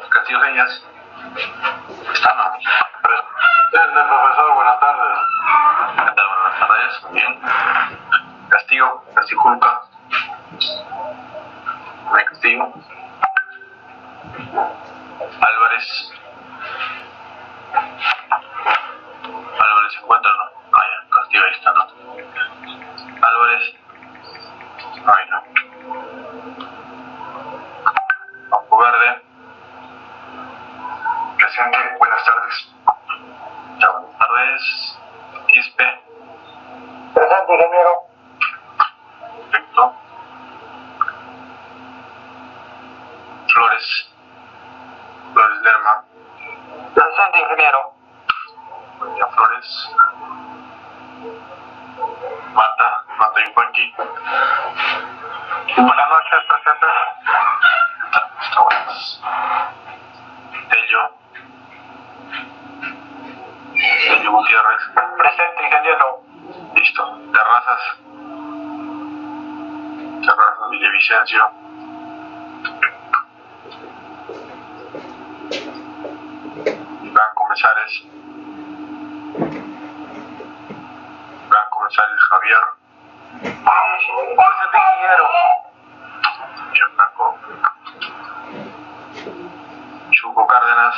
Castillo Señas. ¿Está, no? Profesor, buenas tardes. ¿Qué tal? Buenas tardes. Bien. Castillo Julca. Castillo. Álvarez. Álvarez se encuentra, ¿no? Ah, ya, Castillo ahí está, ¿no? Álvarez. Ahí no. Campo Verde. Presente, buenas tardes. Chao, buenas tardes. Quispe. Presente, ingeniero. Perfecto. Flores Lerma. Presente, ingeniero. Ya, Flores. Mata Yupanqui. Buenas noches, presente. Está buenas. Tello Gutiérrez. Presente, ingeniero. Listo. Terrazas Villavicencio. Blanco Mesares Javier. Presente, ingeniero. Bien, Blanco. Chuco Cárdenas.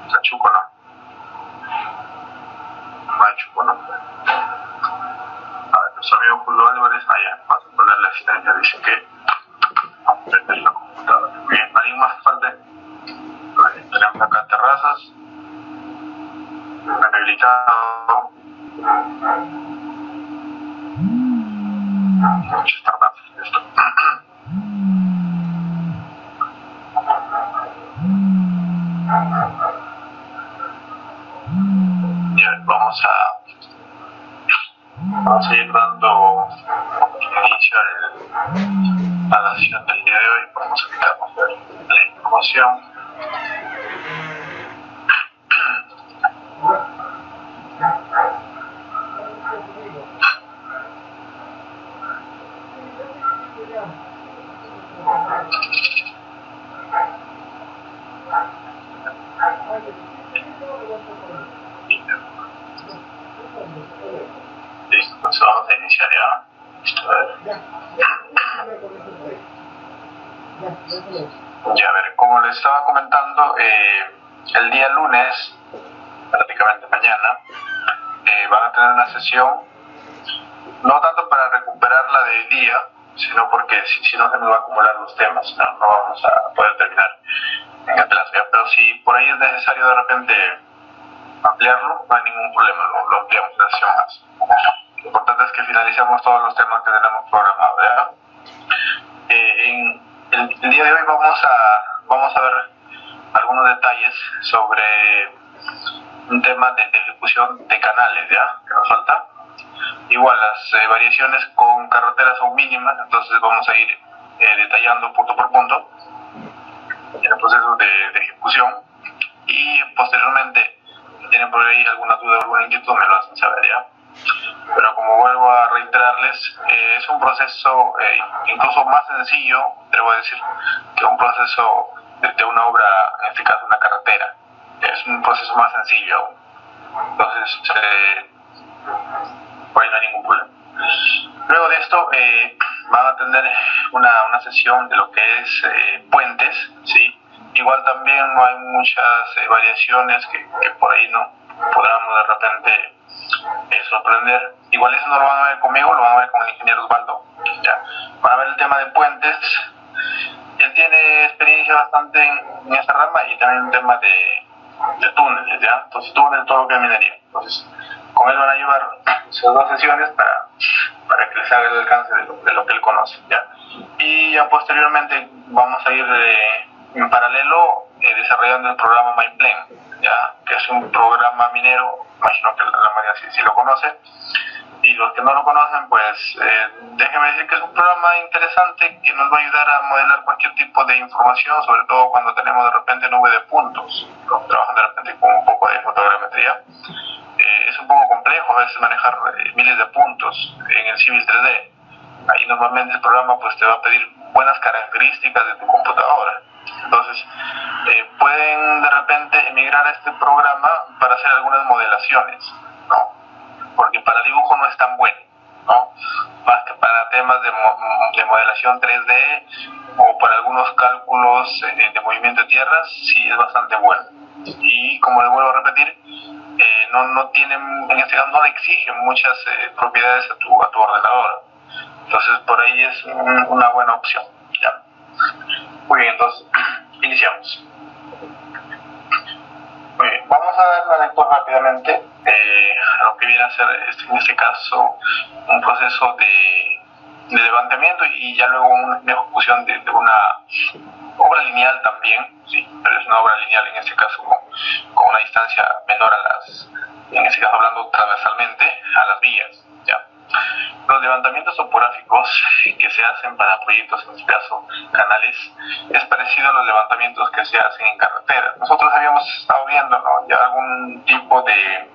Está Chuco, ¿no? No hay Chuco, ¿no? A ver, nuestro amigo Julio Álvarez, allá, vamos a poner la asistencia, dice que vamos a prender la computadora. Bien, ¿alguien más que falte? Vale, tenemos acá Terrazas, habilitado, muchas terrazas, listo. Bien, vamos a ir dando inicio a la sesión del día de hoy. Vamos a quitarnos la información. Listo, entonces vamos a iniciar ya. Listo, a ver. Ya, a ver, como les estaba comentando, el día lunes, prácticamente mañana, van a tener una sesión, no tanto para recuperarla de hoy día, sino porque si no se nos va a acumular los temas, no vamos a poder terminar en el plazo, ¿ya? Pero si por ahí es necesario de repente ampliarlo, no hay ningún problema, lo ampliamos una sesión más. Lo importante es que finalicemos todos los temas que tenemos programados, ¿ya? El día de hoy vamos a ver algunos detalles sobre un tema de ejecución de canales, ¿ya? Que nos falta. Igual las variaciones con carreteras son mínimas, entonces vamos a ir detallando punto por punto en el proceso de ejecución, y posteriormente si tienen por ahí alguna duda o alguna inquietud me lo hacen saber, ¿ya? Pero como vuelvo a reiterarles, es un proceso incluso más sencillo, debo decir, que un proceso de una obra, en este caso una carretera. Es un proceso más sencillo aún. Entonces, por ahí no hay ningún problema. Luego de esto, van a tener una sesión de lo que es puentes, ¿sí? Igual también no hay muchas variaciones que por ahí no podamos de repente sorprender. Igual eso no lo van a ver conmigo, lo van a ver con el ingeniero Osvaldo, ¿ya? Van a ver el tema de puentes. Él tiene experiencia bastante en esta rama, y también el tema de túneles, ¿ya? Entonces túneles, todo lo que es minería. Entonces con él van a llevar esas dos sesiones para que les haga el alcance de lo que él conoce, ¿ya? Y ya posteriormente vamos a ir en paralelo desarrollando el programa MyPlan, ¿ya? Que es un programa minero, imagino que la mayoría sí lo conoce, Y los que no lo conocen, pues déjenme decir que es un programa interesante que nos va a ayudar a modelar cualquier tipo de información, sobre todo cuando tenemos de repente nube de puntos, ¿no? Trabajan de repente con un poco de fotogrametría. Es un poco complejo a veces manejar miles de puntos en el Civil 3D. Ahí normalmente el programa pues te va a pedir buenas características de tu computadora. Entonces pueden de repente emigrar a este programa para hacer algunas modelaciones, ¿no? Porque para dibujo no es tan bueno, ¿no? Más que para temas de modelación 3D o para algunos cálculos de movimiento de tierras, sí es bastante bueno. Y como les vuelvo a repetir, no tienen, en este caso no le exigen muchas propiedades a tu ordenador. Entonces por ahí es una buena opción, ¿ya? Muy bien, entonces iniciamos. Muy bien, vamos a dar una lectura rápidamente a lo que viene a ser en este caso un proceso de levantamiento y ya luego una ejecución de una obra lineal también, sí, pero es una obra lineal en este caso con una distancia menor a las, en este caso hablando transversalmente, a las vías, ¿ya? Los levantamientos topográficos que se hacen para proyectos, en este caso canales, es parecido a los levantamientos que se hacen en carreteras. Nosotros habíamos estado viendo, ¿no?, ya algún tipo de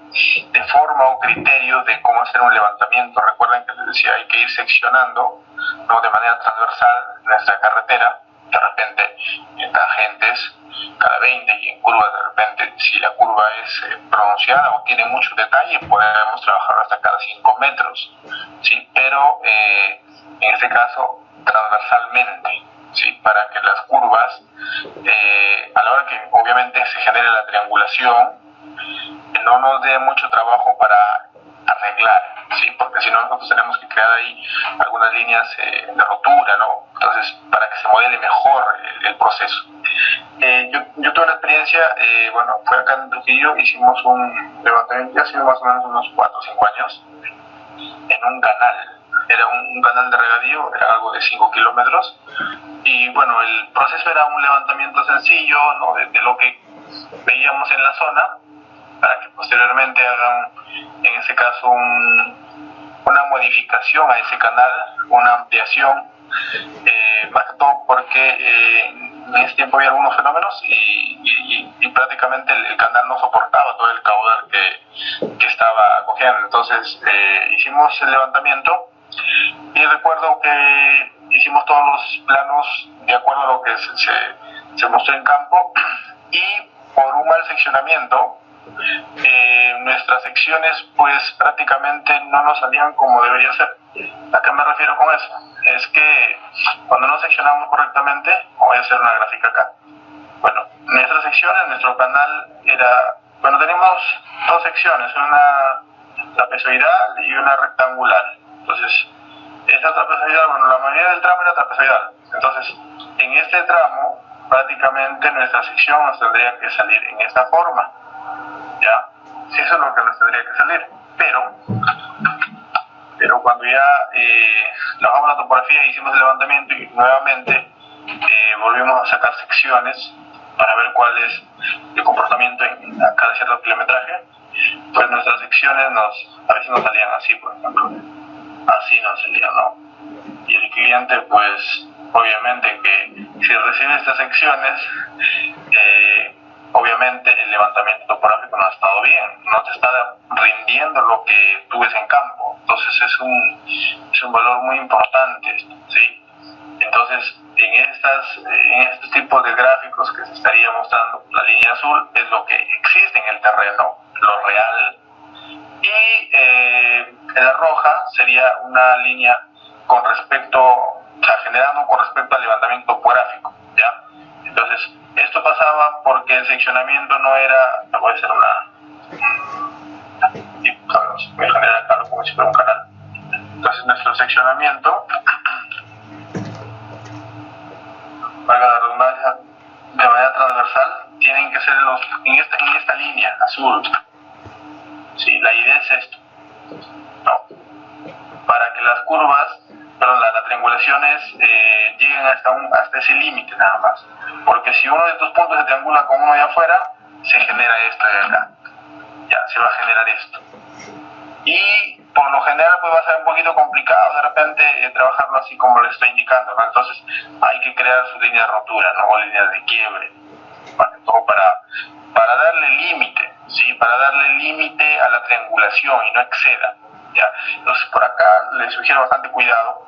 forma o criterio de cómo hacer un levantamiento. Recuerden que les decía, hay que ir seccionando, ¿no?, de manera transversal nuestra carretera, de repente en tangentes cada 20 y en curvas de repente, si la curva es pronunciada o tiene mucho detalle, podemos trabajar hasta cada 5 metros, ¿sí? Pero en este caso transversalmente, ¿sí? Para que las curvas, a la hora que obviamente se genere la triangulación, no nos dé mucho trabajo para arreglar, ¿sí? Porque si no nosotros tenemos que crear ahí algunas líneas de rotura, ¿no? Entonces, para que se modele mejor el proceso. Yo tuve una experiencia, bueno, fue acá en Trujillo, hicimos un levantamiento, ya ha sido más o menos unos 4 o 5 años, en un canal. Era un canal de regadío, era algo de 5 kilómetros, y bueno, el proceso era un levantamiento sencillo, ¿no?, de lo que veíamos en la zona, para que posteriormente hagan, en ese caso, una modificación a ese canal, una ampliación, más que todo porque en ese tiempo había algunos fenómenos y prácticamente el canal no soportaba todo el caudal que estaba acogiendo. Entonces hicimos el levantamiento y recuerdo que hicimos todos los planos de acuerdo a lo que se mostró en campo, y por un mal seccionamiento nuestras secciones pues prácticamente no nos salían como debería ser. ¿A qué me refiero con eso? Es que cuando no seccionamos correctamente, voy a hacer una gráfica acá. Bueno, nuestras secciones, nuestro canal era, bueno, tenemos dos secciones, una trapezoidal y una rectangular. Entonces, esa trapezoidal, bueno, la mayoría del tramo era trapezoidal. Entonces, en este tramo, prácticamente nuestra sección nos tendría que salir en esta forma, ¿ya? Sí, eso es lo que nos tendría que salir, pero cuando ya trabajamos la topografía e hicimos el levantamiento y nuevamente volvimos a sacar secciones para ver cuál es el comportamiento a cada cierto kilometraje, pues nuestras secciones a veces nos salían así, por ejemplo, así nos salían, ¿no? Y el cliente, pues obviamente que si recibe estas secciones, obviamente el levantamiento topográfico no ha estado bien, no te está rindiendo lo que tú ves en campo. Entonces es un valor muy importante, ¿sí? Entonces en estos tipos de gráficos que se estaría mostrando, la línea azul es lo que existe en el terreno, lo real, y la roja sería una línea con respecto, o sea, generando con respecto al levantamiento topográfico, ¿ya? Entonces, esto pasaba porque el seccionamiento no era, voy a hacer voy a generar acá como si fuera un canal. Entonces, nuestro seccionamiento, valga la redundancia, de manera transversal, tienen que ser en esta línea azul. Sí, la idea es esto, ¿no? Para que las curvas, perdón, las triangulaciones lleguen hasta ese límite nada más. Porque si uno de estos puntos se triangula con uno de afuera, se genera esto de acá. Ya, se va a generar esto. Y por lo general pues va a ser un poquito complicado de repente trabajarlo así como le estoy indicando, ¿no? Entonces hay que crear sus líneas de rotura, ¿no? O líneas de quiebre, todo para darle límite, ¿sí? Para darle límite a la triangulación y no exceda, ¿ya? Entonces por acá les sugiero bastante cuidado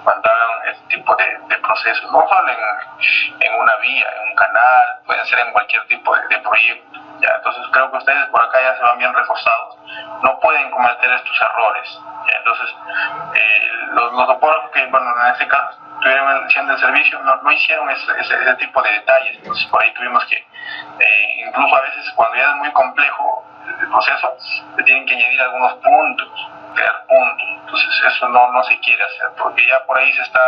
cuando hagan este tipo de procesos, no solo en una vía, en un canal, pueden ser en cualquier tipo de proyecto, ¿ya? Entonces creo que ustedes por acá ya se van bien reforzados, no pueden cometer estos errores, ¿ya? Entonces los topólogos que, bueno, en este caso estuvieron haciendo el servicio, no hicieron ese tipo de detalles, entonces por ahí tuvimos que, incluso a veces cuando ya es muy complejo el proceso, se tienen que añadir algunos puntos, crear puntos, entonces eso no se quiere hacer, porque ya por ahí se está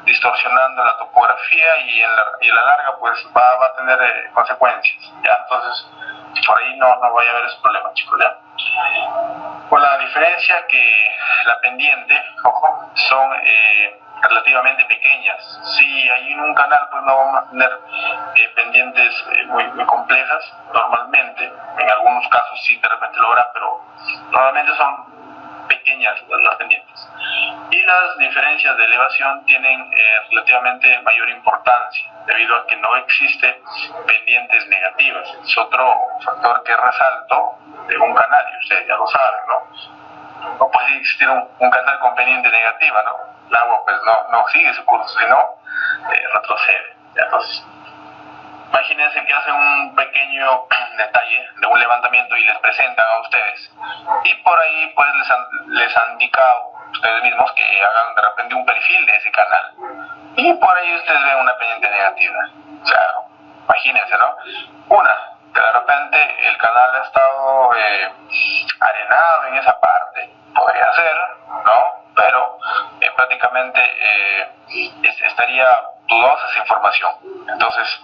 distorsionando la topografía y en la larga pues va a tener consecuencias, ya, entonces por ahí no vaya a haber ese problema, chicos, ya. Con la diferencia que la pendiente, ojo, son relativamente pequeñas. Si hay en un canal pues no vamos a tener pendientes muy complejas normalmente, en algunos casos sí de repente logran, pero normalmente son pequeñas las pendientes. Y las diferencias de elevación tienen relativamente mayor importancia, debido a que no existe pendientes negativas. Es otro factor que resalto de un canal, y ustedes ya lo saben, ¿no? No puede existir un canal con pendiente negativa, ¿no? El agua pues no sigue su curso, sino retrocede. Entonces, imagínense que hacen un pequeño detalle de un levantamiento y les presentan a ustedes, y por ahí pues les han indicado ustedes mismos que hagan de repente un perfil de ese canal, y por ahí ustedes ven una pendiente negativa. O sea, imagínense, ¿no? Que de repente el canal ha estado arenado en esa parte, podría ser, ¿no? Pero prácticamente estaría dudosa esa información. Entonces,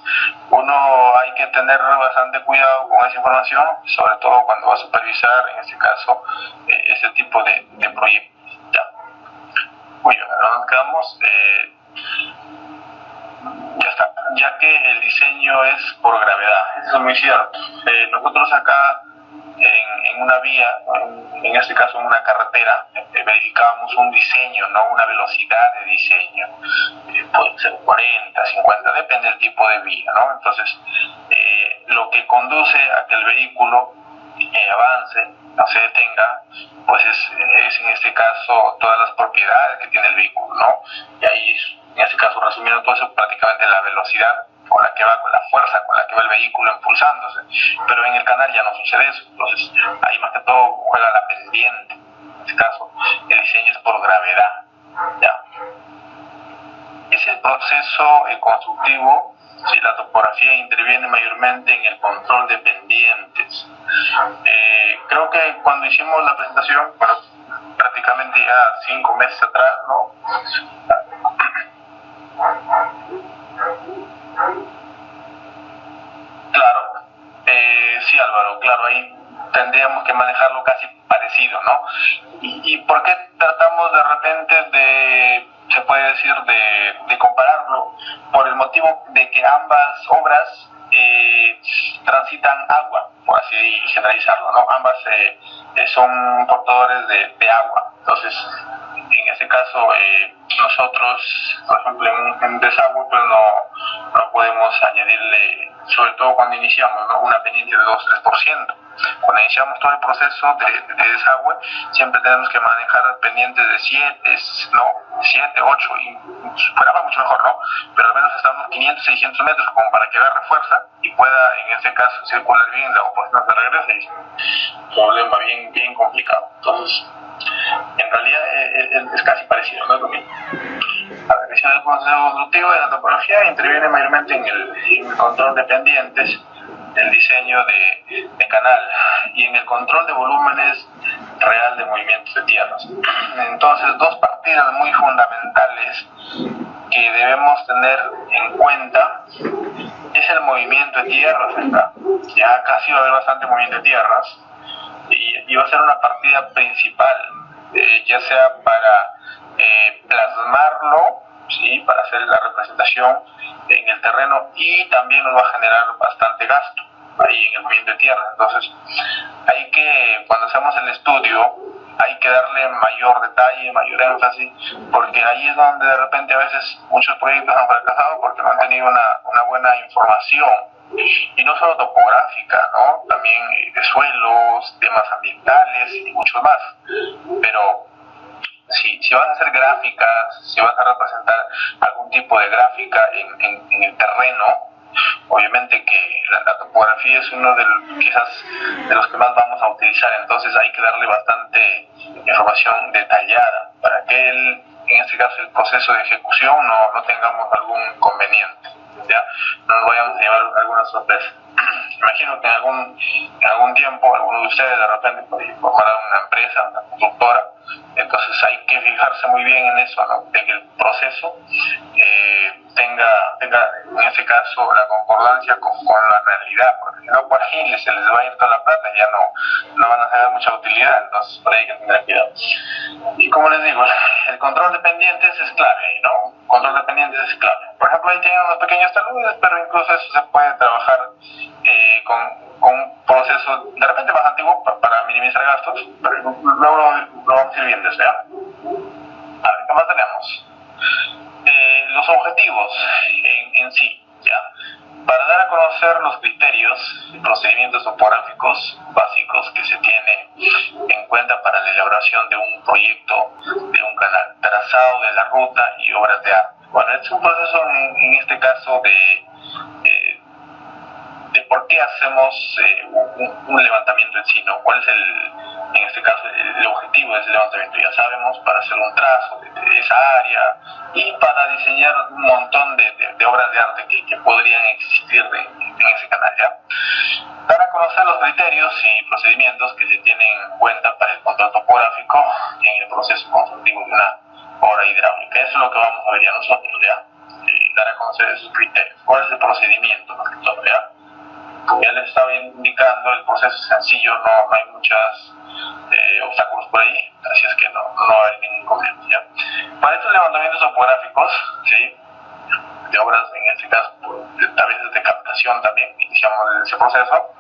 uno hay que tener bastante cuidado con esa información, sobre todo cuando va a supervisar, en este caso, este tipo de proyectos. Ya. Muy bien, nos quedamos. Ya está, ya que el diseño es por gravedad, eso es muy cierto. Nosotros acá en una vía, en este caso en una carretera, verificábamos un diseño, no una velocidad de diseño, puede ser 40, 50, depende del tipo de vía, ¿no? Entonces, lo que conduce a que el vehículo avance, no se detenga, pues es en este caso todas las propiedades que tiene el vehículo, ¿no? Y ahí, en este caso, resumiendo todo eso, prácticamente la velocidad con la que va, con la fuerza con la que va el vehículo impulsándose. Pero en el canal ya no sucede eso, entonces ahí más que todo juega la pendiente. En este caso, el diseño es por gravedad, ¿ya? Es el proceso constructivo. Sí, la topografía interviene mayormente en el control de pendientes. Creo que cuando hicimos la presentación, bueno, prácticamente ya 5 meses atrás, ¿no? Claro, sí, Álvaro, claro, ahí tendríamos que manejarlo casi parecido, ¿no? ¿Y por qué tratamos de repente se puede decir, de compararlo? Por el motivo de que ambas obras transitan agua, por así generalizarlo, ¿no? Ambas son portadores de agua. Entonces, en este caso, nosotros, por ejemplo, en desagüe, pues no podemos añadirle, sobre todo cuando iniciamos, ¿no? Una pendiente de 2-3%. Cuando iniciamos todo el proceso de desagüe, siempre tenemos que manejar pendientes de 7, 8, y fuera va mucho mejor, ¿no? Pero al menos hasta unos 500, 600 metros, como para que agarre fuerza y pueda, en este caso, circular bien la oposición de regreso, y un problema bien complicado. Entonces, en realidad es casi parecido, ¿no? Lo mismo. La revisión del proceso evolutivo de la topografía interviene mayormente en el control de pendientes, el diseño de canal y en el control de volúmenes real de movimientos de tierras. Entonces, dos partidas muy fundamentales que debemos tener en cuenta es el movimiento de tierras. Ya casi va a haber bastante movimiento de tierras, y va a ser una partida principal, ya sea para plasmarlo, ¿sí? Para hacer la representación en el terreno, y también nos va a generar bastante gasto ahí en el movimiento de tierra. Entonces, hay que, cuando hacemos el estudio, hay que darle mayor detalle, mayor énfasis, porque ahí es donde de repente a veces muchos proyectos han fracasado porque no han tenido una buena información, y no solo topográfica, ¿no? También de suelos, temas ambientales y mucho más. Pero si vas a hacer gráficas, si vas a representar algún tipo de gráfica en el terreno, obviamente que la topografía es uno quizás de los que más vamos a utilizar, entonces hay que darle bastante información detallada para que en este caso el proceso de ejecución no tengamos algún inconveniente, ¿ya? No nos vayamos a llevar alguna sorpresa. Imagino que en algún tiempo alguno de ustedes de repente formará una empresa, una constructora, entonces hay que fijarse muy bien en eso, ¿no? De que el proceso tenga en este caso la concordancia con la realidad, porque si no por ahí se les va a ir toda la plata y ya no van a tener mucha utilidad, entonces por ahí hay que tener cuidado. Y como les digo, el control de pendientes es clave, ¿no? Control de pendientes es clave. Por ejemplo, ahí tienen unos pequeños taludes, pero incluso eso se puede trabajar con un proceso de repente más antiguo para minimizar gastos, pero luego lo vamos a ir viendo, ¿ya? A ver, ¿qué más tenemos? Los objetivos en sí, ¿ya? Para dar a conocer los criterios y procedimientos topográficos básicos que se tiene en cuenta para la elaboración de un proyecto de un canal, trazado de la ruta y obras de arte. Bueno, es un proceso en este caso de por qué hacemos un levantamiento en sí, ¿no? ¿Cuál es en este caso el objetivo de ese levantamiento? Ya sabemos, para hacer un trazo de esa área y para diseñar un montón de obras de arte que podrían existir en ese canal, ¿ya? Para conocer los criterios y procedimientos que se tienen en cuenta para el control topográfico en el proceso constructivo de una obra hidráulica. Eso es lo que vamos a ver ya nosotros, ¿ya? Dar a conocer esos criterios. ¿Cuál es el procedimiento, ¿ya? Ya les estaba indicando, el proceso es sencillo, no hay muchos obstáculos por ahí, así es que no hay ningún inconveniente, ¿ya? Para estos levantamientos topográficos, ¿sí?, de obras, en este caso, a veces de captación también, iniciamos ese proceso.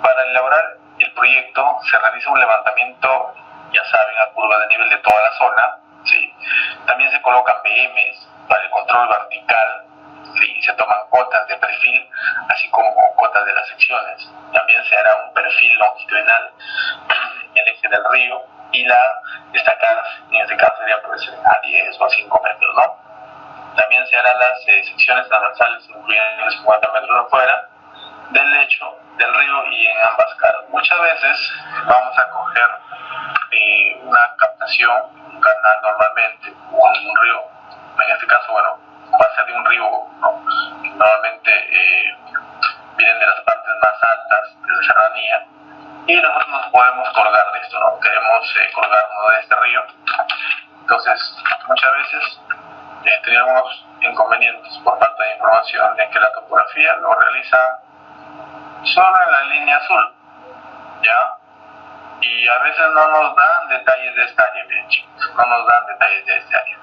Para elaborar el proyecto se realiza un levantamiento, ya saben, a curva de nivel de toda la zona, ¿sí? También se colocan BMs para el control vertical, ¿sí? Se toman cotas de perfil, así como cotas de las secciones. También se hará un perfil longitudinal en el eje del río y la destacada, en este caso sería pues a 10 o a 5 metros, ¿no? También se harán las secciones transversales, incluyendo 50 metros afuera del lecho del río y en ambas caras. Muchas veces vamos a coger una captación, un canal normalmente, o un río, en este caso, bueno, va a ser de un río, ¿no? Normalmente vienen de las partes más altas de la serranía, y nosotros nos podemos colgar de esto, ¿no? Queremos colgarnos de este río, entonces muchas veces he tenido algunos inconvenientes por falta de información de que la topografía lo realiza solo en la línea azul, ¿ya? Y a veces no nos dan detalles de esta área, bien chicos, no nos dan detalles de este área.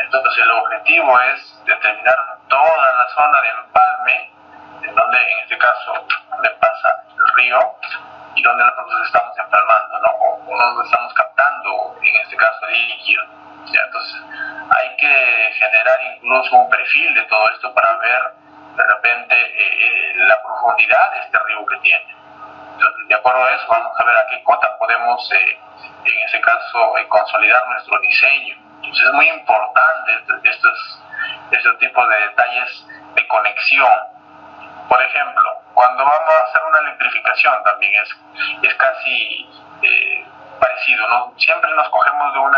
Entonces el objetivo es determinar toda la zona de empalme, en donde en este caso donde pasa el río y donde nosotros estamos empalmando, ¿no? O donde estamos captando, en este caso el líquido. ¿Ya? Entonces hay que generar incluso un perfil de todo esto para ver de repente la profundidad de este río que tiene. Entonces, de acuerdo a eso, vamos a ver a qué cota podemos en ese caso consolidar nuestro diseño. Entonces es muy importante estos tipos de detalles de conexión. Por ejemplo, cuando vamos a hacer una electrificación también es casi parecido, ¿no? Siempre nos cogemos de un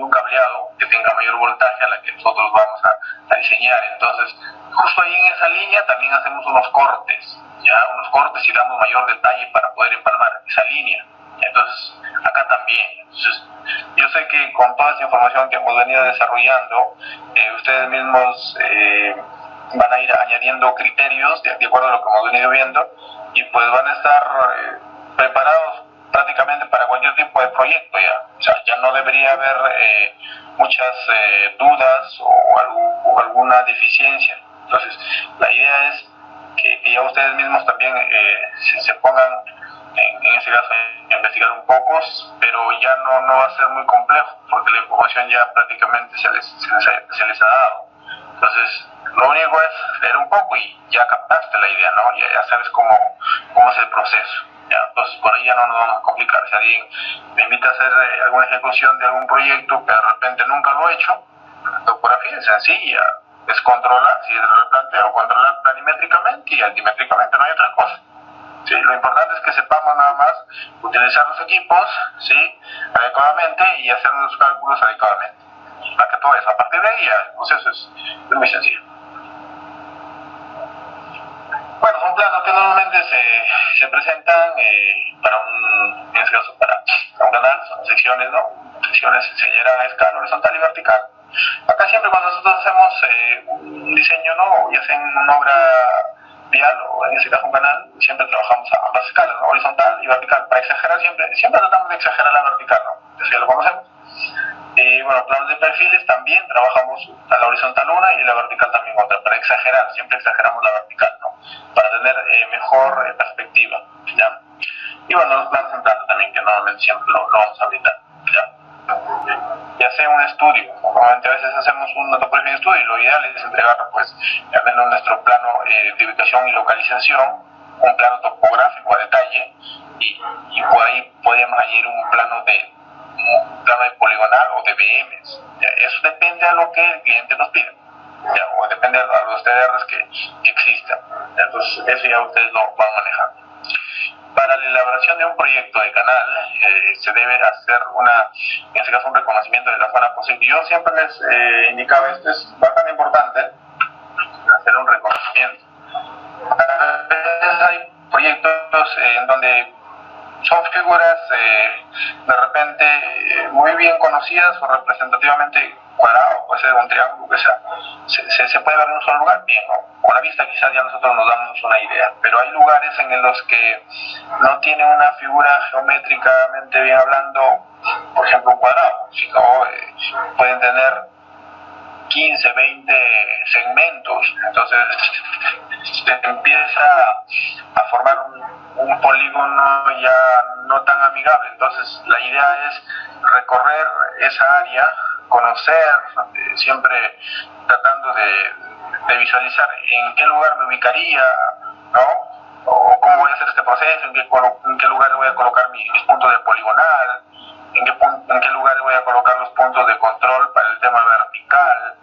cableado que tenga mayor voltaje a la que nosotros vamos a diseñar. Entonces, justo ahí en esa línea también hacemos unos cortes, ¿ya? Unos cortes y damos mayor detalle para poder empalmar esa línea. Entonces, acá también. Entonces, yo sé que con toda esta información que hemos venido desarrollando, ustedes mismos van a ir añadiendo criterios de acuerdo a lo que hemos venido viendo, y pues van a estar preparados prácticamente para cualquier tipo de proyecto ya. O sea, ya no debería haber muchas dudas o alguna deficiencia. Entonces, la idea es que ya ustedes mismos también se pongan en ese caso investigar un poco, pero ya no va a ser muy complejo, porque la información ya prácticamente se les ha dado. Entonces, lo único es leer un poco y ya captaste la idea, ¿no? Ya sabes cómo es el proceso. ¿Ya? Entonces, por ahí ya no nos vamos a complicar. Si alguien me invita a hacer alguna ejecución de algún proyecto que de repente nunca lo he hecho, la topografía es sencilla, es controlar, si es el replanteo, controlar planimétricamente y altimétricamente, no hay otra cosa. ¿Sí? Lo importante es que sepamos nada más utilizar los equipos, ¿sí?, adecuadamente y hacer los cálculos adecuadamente. Más que todo eso. A partir de ahí ya el proceso es muy sencillo. Bueno, son planos que normalmente se presentan en este caso para un canal, son secciones, ¿no? Secciones se llenan a escala horizontal y vertical. Acá siempre cuando nosotros hacemos un diseño, ¿no?, ya sea en una obra vial o en este caso un canal, siempre trabajamos a ambas escalas, ¿no?, horizontal y vertical. Para exagerar siempre tratamos de exagerar la vertical, ¿no? Eso ya lo conocemos. Y bueno, planos de perfiles también trabajamos a la horizontal una y la vertical también otra, para exagerar, siempre exageramos la vertical, ¿no?, para tener mejor perspectiva, ¿ya? Y bueno, los planos en planta también, que normalmente siempre lo vamos a brindar, ¿ya? Ya sea un estudio, normalmente a veces hacemos una topografía de estudio y lo ideal es entregar, pues, al menos nuestro plano de ubicación y localización, un plano topográfico a detalle, y por ahí podríamos añadir un plano de poligonal o de BMs. ¿Ya? Eso depende a lo que el cliente nos pida, ¿ya?, o depende a los TDRs que existan. Entonces, eso ya ustedes lo van manejando. Para la elaboración de un proyecto de canal se debe hacer en este caso un reconocimiento de la zona posible. Yo siempre les indicaba, esto es bastante importante, hacer un reconocimiento. A veces hay proyectos en donde son figuras de repente muy bien conocidas o representativamente cuadrado, puede ser un triángulo, que sea. Se puede ver en un solo lugar, bien, ¿no? Con la vista quizás ya nosotros nos damos una idea, pero hay lugares en los que no tienen una figura geométricamente bien hablando, por ejemplo un cuadrado, sino pueden tener 15, 20 segmentos. Entonces se empieza a formar un polígono ya no tan amigable. Entonces la idea es recorrer esa área, conocer, siempre tratando de visualizar en qué lugar me ubicaría, ¿no?, o cómo voy a hacer este proceso, en qué lugar voy a colocar mis puntos de poligonal, en qué lugar voy a colocar los puntos de control para el tema vertical,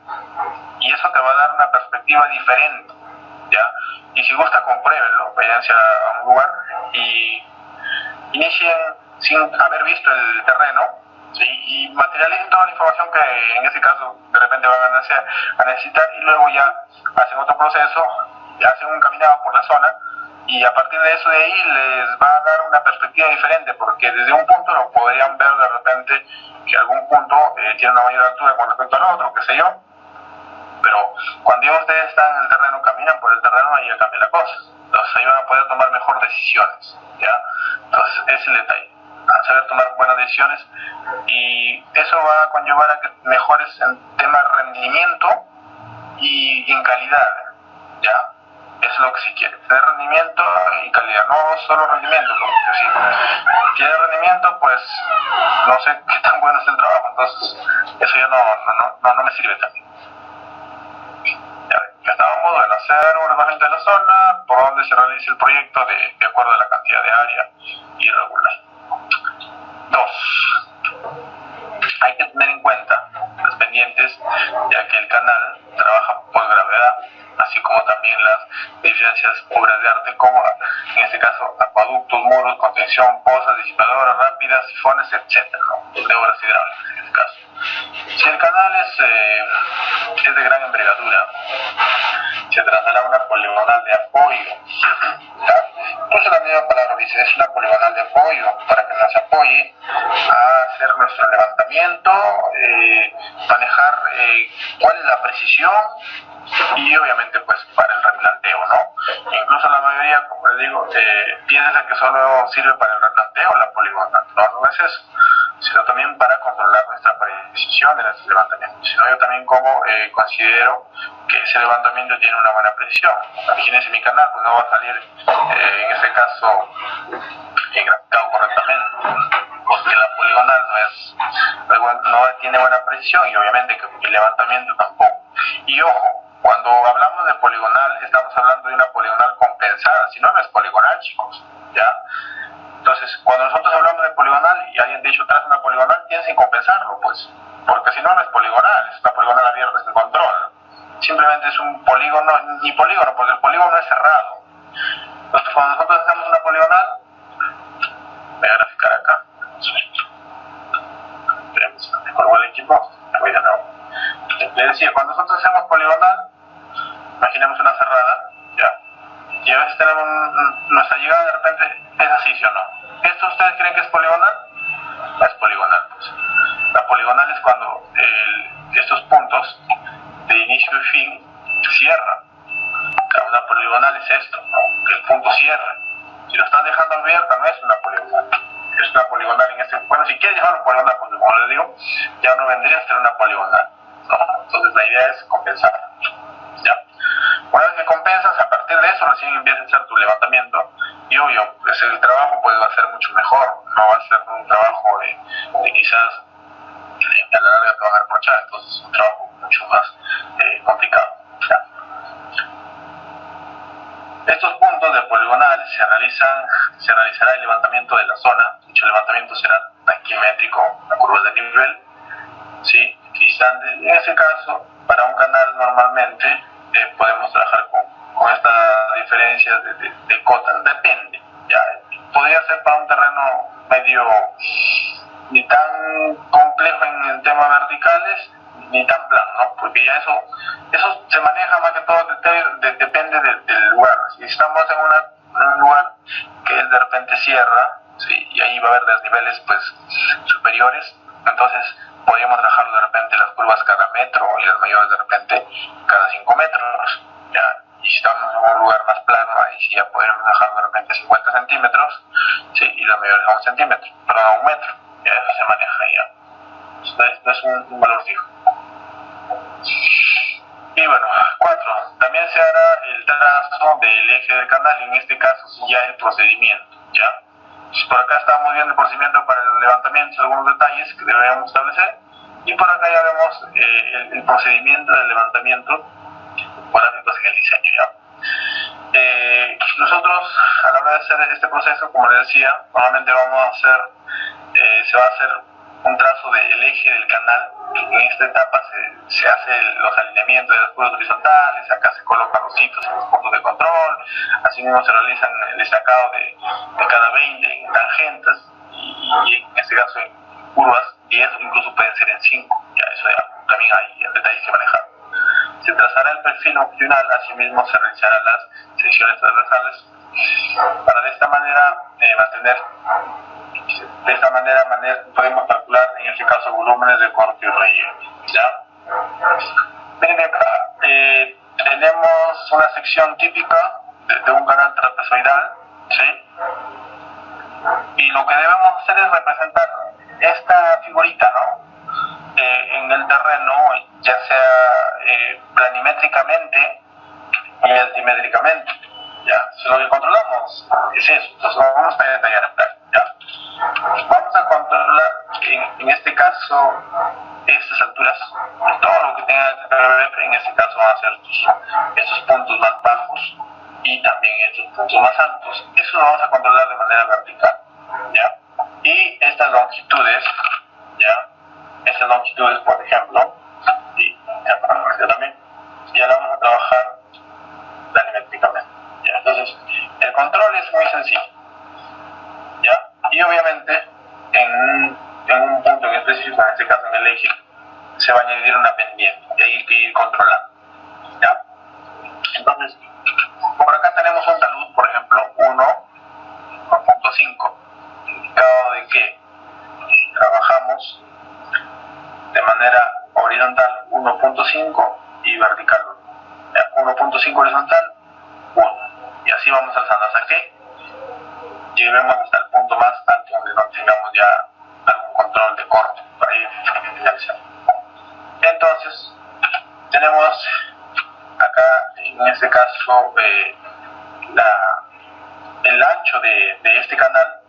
y eso te va a dar una perspectiva diferente, ¿ya? Y si gusta, compruébenlo, váyanse a un lugar y inicien sin haber visto el terreno, ¿sí?, y materialicen toda la información que en este caso de repente van a necesitar, y luego ya hacen otro proceso, ya hacen un caminado por la zona, y a partir de eso de ahí les va a dar una perspectiva diferente, porque desde un punto lo podrían ver de repente que algún punto tiene una mayor altura con respecto al otro, qué sé yo, pero cuando ya ustedes están en el terreno, caminan por el terreno, ahí ya cambia la cosa. Entonces ahí van a poder tomar mejor decisiones, ¿ya? Entonces ese es el detalle, a saber tomar buenas decisiones, y eso va a conllevar a que mejores en tema de rendimiento y en calidad, ¿ya? Eso es lo que se quiere, tener rendimiento y calidad, no solo rendimiento, porque si tiene rendimiento, pues no sé qué tan bueno es el trabajo, entonces eso ya no me sirve también. Ya estábamos, bueno, hacer un reconocimiento de la zona, por donde se realice el proyecto de acuerdo a la cantidad de área irregular. 2. Hay que tener en cuenta las pendientes, ya que el canal trabaja por gravedad, así como también las diferencias obras de arte, como en este caso acueductos, muros, contención, pozas, disipadoras rápidas, sifones, etc., ¿no?, de obras hidráulicas en este caso. Si el canal es de gran envergadura, se trazará una poligonal de apoyo, ¿ya? Entonces la misma palabra dice, es una poligonal de apoyo para que nos apoye a hacer nuestro levantamiento, manejar cuál es la precisión, y obviamente pues para el replanteo, ¿no? Incluso la mayoría, como les digo, piensa que solo sirve para el replanteo la poligonal. No es eso, sino también para controlar nuestra precisión en ese levantamiento. Sino yo también como considero que ese levantamiento tiene una buena precisión. Imagínense mi canal, pues no va a salir en este caso graficado correctamente, porque la poligonal no tiene buena precisión y obviamente que el levantamiento tampoco. Y ojo, cuando hablamos de poligonal estamos hablando de una poligonal compensada, si no, no es poligonal, chicos, ¿ya? Entonces, cuando nosotros hablamos de poligonal y alguien te ha dicho traza una poligonal, tienes que compensarlo, pues, porque si no, no es poligonal, es una poligonal abierta sin control. Simplemente es un polígono, ni polígono, porque el polígono es cerrado. Entonces, cuando nosotros hacemos una poligonal, voy a graficar acá. Me colgó el equipo, voy de nuevo. Les decía, cuando nosotros hacemos poligonal, imaginemos una cerrada, ya, y a veces tenemos nuestra llegada de repente es así, ¿sí o no? ¿Esto ustedes creen que es poligonal? No es poligonal, pues. La poligonal es cuando estos puntos de inicio y fin cierran. Una poligonal es esto, ¿no? Que el punto cierre. Si lo estás dejando abierta, no es una poligonal. Es una poligonal en este. Bueno, si quieres llamarlo poligonal, pues como les digo, ya no vendría a ser una poligonal, ¿no? Entonces la idea es compensar. ¿Ya? Una vez que compensas, a partir de eso recién empieza a hacer tu levantamiento. Y obvio, pues el trabajo pues, va a ser mucho mejor. No va a ser un trabajo de quizás a la larga te van a reprochar. Entonces es un trabajo mucho más complicado. ¿Ya? Estos puntos de poligonal se realizará el levantamiento de la zona. Dicho levantamiento será taquimétrico, la curva de nivel, ¿sí? En ese caso, para un canal normalmente podemos trabajar con estas diferencias de cotas, depende. ¿Ya? Podría ser para un terreno medio ni tan complejo en el tema verticales, ni tan plano, ¿no? Porque ya eso se maneja más que todo, depende del lugar. Si estamos en un lugar que de repente cierra, ¿sí? Y ahí va a haber desniveles pues superiores, entonces podríamos trabajarlo de repente las curvas cada metro y las mayores de repente cada 5 metros, ¿ya? Y si estamos en un lugar más plano, ahí sí ya podríamos dejarlo de repente 50 centímetros, ¿sí? Y las mayores a 1 centímetro, perdón, a 1 metro, ya eso se maneja ya. No es un valor fijo. Y bueno, 4. También se hará el trazo del eje del canal, en este caso ya el procedimiento, ¿ya? Pues por acá estamos viendo el procedimiento para el levantamiento, algunos detalles que debemos establecer, y por acá ya vemos el procedimiento del levantamiento parámetros en el diseño, ¿ya? Nosotros a la hora de hacer este proceso, como les decía, normalmente se va a hacer un trazo del eje del canal. En esta etapa se hace los alineamientos de las curvas horizontales, acá se colocan los hitos en los puntos de control, así mismo se realizan el destacado de cada 20 en tangentes y en este caso en curvas 10 o incluso pueden ser en 5, ya eso ya también hay detalles que manejar. Se trazará el perfil opcional, asimismo se realizarán las secciones transversales para de esta manera podemos calcular en este caso volúmenes de corte y relleno, ¿ya? Miren acá, tenemos una sección típica de un canal trapezoidal, ¿sí? Y lo que debemos hacer es representar esta figurita, ¿no? En el terreno, ya sea planimétricamente y altimétricamente, ¿ya? Si lo que controlamos es eso, entonces vamos a detallar acá, ¿ya? Vamos a controlar, en este caso, estas alturas, todo lo que tenga que ver, en este caso van a ser estos puntos más bajos y también estos puntos más altos. Eso lo vamos a controlar de manera vertical, ¿ya? Y estas longitudes, ¿ya? Estas longitudes, por ejemplo, y también, ya la vamos a trabajar planimétricamente, ¿ya? Entonces, el control es muy sencillo, ¿ya? Y obviamente, en un punto en específico, en este caso en el eje, se va a añadir una pendiente, y ahí hay que ir controlando, ¿ya? Entonces, por acá tenemos un talud, por ejemplo, 1.5, indicado de que trabajamos de manera horizontal 1.5 y vertical 1. 1.5 horizontal, 1. Y así vamos alzando hasta que lleguemos hasta el punto más alto donde no tengamos ya algún control de corte para ir finalizando. Entonces, tenemos acá, en este caso, el ancho de este canal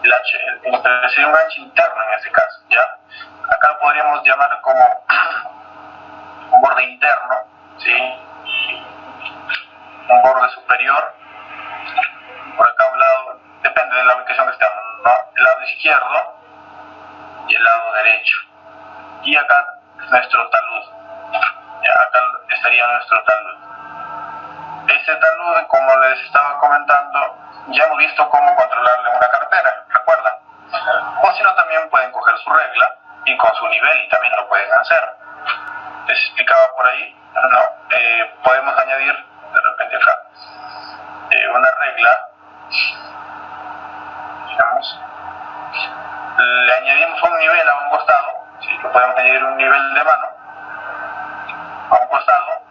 sería un ancho interno en este caso, ¿ya? Acá lo podríamos llamar como un borde interno, ¿sí? Un borde superior, por acá a un lado, depende de la ubicación que estemos, ¿no? El lado izquierdo y el lado derecho. Y acá nuestro talud, ¿ya? Acá estaría nuestro talud. Este talud, como les estaba comentando, ya hemos visto cómo controlarle una cartera, ¿recuerdan? O si no, también pueden coger su regla y con su nivel, y también lo pueden hacer. Les explicaba por ahí, ¿no? Podemos añadir de repente acá una regla, digamos, le añadimos un nivel a un costado, ¿sí? Que podemos añadir un nivel de mano a un costado,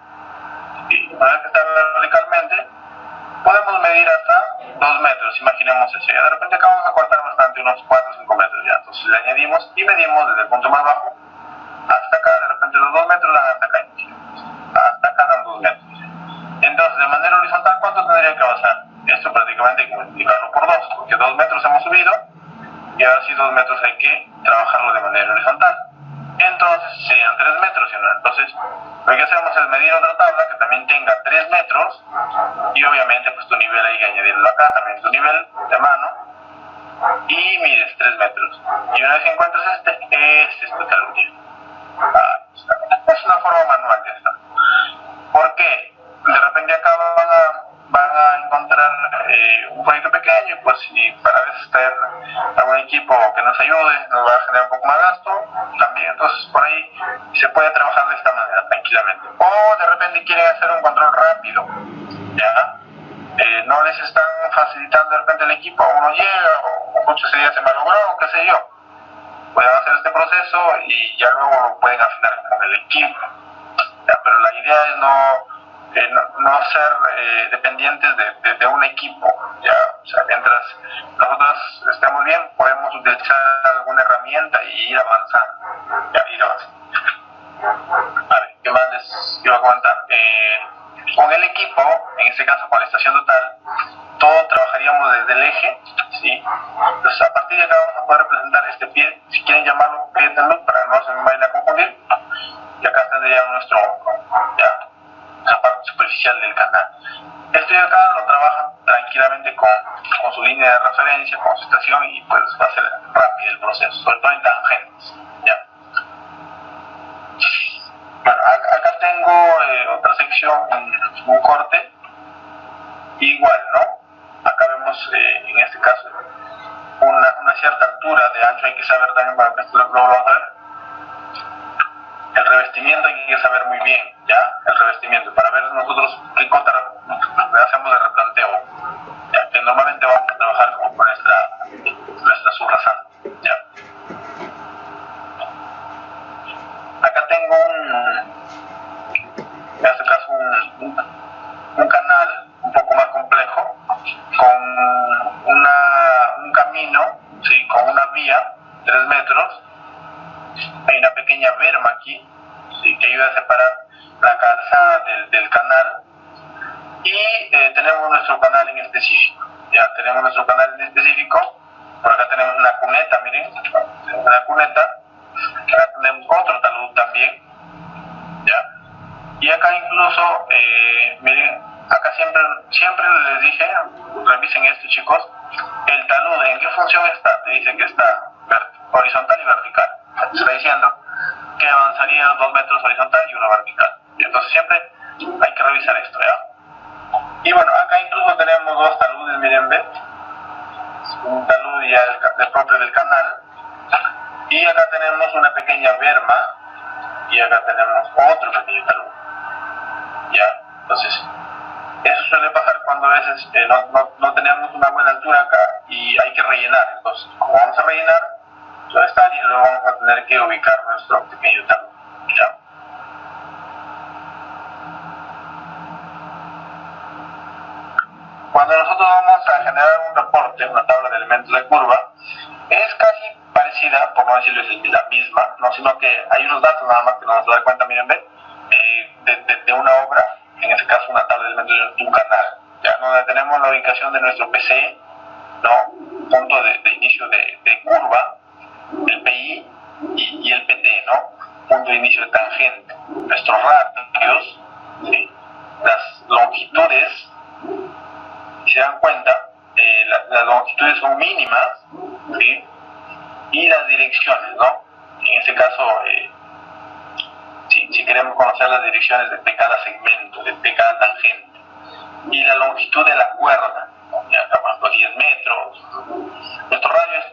y una vez que está verticalmente, podemos medir hasta 2 metros, imaginemos eso. Ya de repente acá vamos a cortar bastante, unos 4 o 5 metros ya. Entonces le añadimos y medimos desde el punto más bajo hasta acá. De repente los 2 metros dan hasta acá. Hasta acá dan 2 metros. Entonces, de manera horizontal, ¿cuánto tendría que avanzar? Esto prácticamente hay que multiplicarlo por 2, porque 2 metros hemos subido y ahora sí 2 metros hay que trabajarlo de manera horizontal. Entonces serían 3 metros, ¿no? Entonces lo que hacemos es medir otra tabla que también tenga 3 metros y obviamente pues tu nivel hay que añadirlo acá, también tu nivel de mano, y mides 3 metros. Y una vez que encuentres este es tu talud. Es una forma manual, ya está. ¿Por qué? De repente acá van a encontrar un proyecto pequeño, pues, y para veces traer algún equipo que nos ayude nos va a generar un poco más gasto también. Entonces por ahí se puede trabajar de esta manera tranquilamente. O de repente quieren hacer un control rápido, ¿ya? No les están facilitando de repente el equipo, uno llega o mucho ese día se malogró o qué sé yo. Pueden hacer este proceso y ya luego lo pueden afinar con el equipo, ¿ya? Pero la idea es no ser dependientes de un equipo, ¿ya? O sea, mientras nosotros estemos bien, podemos utilizar alguna herramienta y ir avanzando, ¿ya? Ir avanzando. A ver, ¿qué más les iba a comentar? Con el equipo, en este caso con la estación total, todo trabajaríamos desde el eje, ¿sí? Entonces a partir de acá vamos a poder representar este pie, si quieren llamarlo pie de talud para que no se me vayan a confundir, y acá tendríamos nuestro hombro, ¿ya? Esa parte superficial del canal. Esto de acá lo trabajan tranquilamente con su línea de referencia, con su estación, y pues va a ser rápido el proceso, sobre todo en tangentes, ¿ya? Bueno, acá tengo otra sección, un corte, igual, ¿no? Acá vemos en este caso una cierta altura de ancho, hay que saber también, para que esto lo vamos a ver. El revestimiento hay que saber muy bien, ¿ya? El revestimiento, para ver nosotros qué cosa hacemos de replanteo, ¿ya? Que normalmente vamos a trabajar como con nuestra subrasante, ¿ya? Acá tengo en este caso un canal un poco más complejo, con un camino, ¿sí? Con una vía, 3 metros, hay una pequeña berma aquí, ¿sí? Que ayuda a separar la calzada del canal, y tenemos nuestro canal en específico, ya tenemos nuestro canal en específico. Por acá tenemos una cuneta, miren, una cuneta, acá tenemos otro talud también, ya, y acá incluso, miren, acá siempre les dije, revisen esto, chicos, el talud, ¿en qué función está? Te dice que está horizontal y vertical. Te está diciendo que avanzaría 2 metros horizontal y 1 vertical. Y entonces siempre hay que revisar esto, ¿ya? Y bueno, acá incluso tenemos 2 taludes, miren, ¿ven? Un talud ya del propio del canal. Y acá tenemos una pequeña berma. Y acá tenemos otro pequeño talud, ¿ya? Entonces, eso suele pasar cuando a veces no tenemos una buena altura acá y hay que rellenar. Entonces, como vamos a rellenar toda esta área, luego vamos a tener que ubicar nuestro pequeño talud, ¿ya? Cuando nosotros vamos a generar un reporte, una tabla de elementos de curva, es casi parecida, por no decirlo la misma, ¿no? Sino que hay unos datos nada más que nos vamos a dar cuenta, miren, ven, de una obra, en este caso una tabla de elementos de un canal, ya, donde tenemos la ubicación de nuestro PC, ¿no? punto de inicio de curva, el PI, y el PT, ¿no? Punto de inicio de tangente. Nuestros radios, ¿sí? Las longitudes, si se dan cuenta, las longitudes son mínimas, ¿sí? Y las direcciones, ¿no? En este caso, si queremos conocer las direcciones de cada segmento, de cada tangente, y la longitud de la cuerda, ya, por ejemplo, 10 metros. Nuestro radio es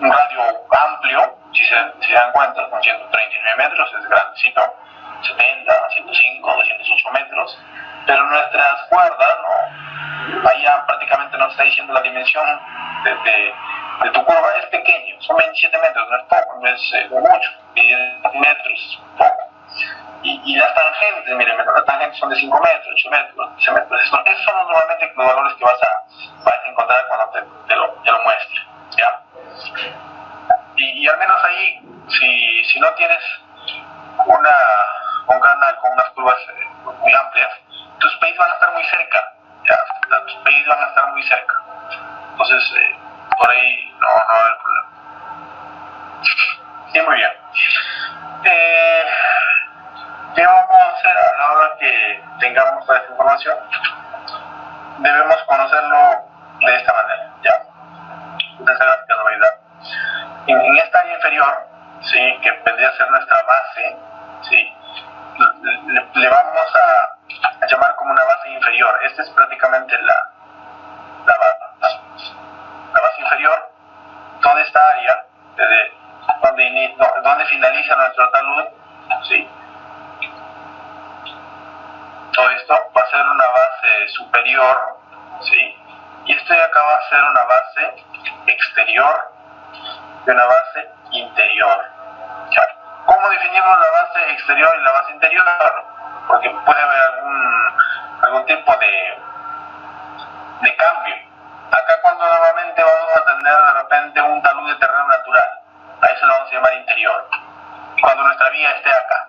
un radio amplio, si se dan cuenta, con 139 metros, es grandecito, 70, 105, 208 metros, pero nuestras cuerdas, ¿no? Ahí ya prácticamente nos está diciendo la dimensión de tu curva, es pequeño, son 27 metros, no es poco, no es mucho, 10 metros es poco. Y las tangentes, miren, las tangentes son de 5 metros, 8 metros, 10 metros. Esos son normalmente los valores que vas a encontrar cuando te lo muestre, ¿ya? Y al menos ahí, si no tienes un canal con unas curvas muy amplias, tus PIs van a estar muy cerca, ¿ya? Tus PIs van a estar muy cerca. Entonces, por ahí no va a haber problema. Sí, muy bien. ¿Qué vamos a hacer a la hora que tengamos toda esta información? Debemos conocerlo de esta manera, ¿ya? Esta gráfica nos va a ayudar. En esta área inferior, ¿sí? Que vendría a ser nuestra base, ¿sí? Le vamos a llamar como una base inferior. Esta es prácticamente la base inferior. Toda esta área, desde donde finaliza nuestro talud, ¿sí? Todo esto va a ser una base superior, ¿sí? Y esto de acá va a ser una base exterior y una base interior. ¿Cómo definimos la base exterior y la base interior? Porque puede haber algún tipo de cambio. Acá cuando normalmente vamos a tener de repente un talud de terreno natural, a eso lo vamos a llamar interior. Y cuando nuestra vía esté acá,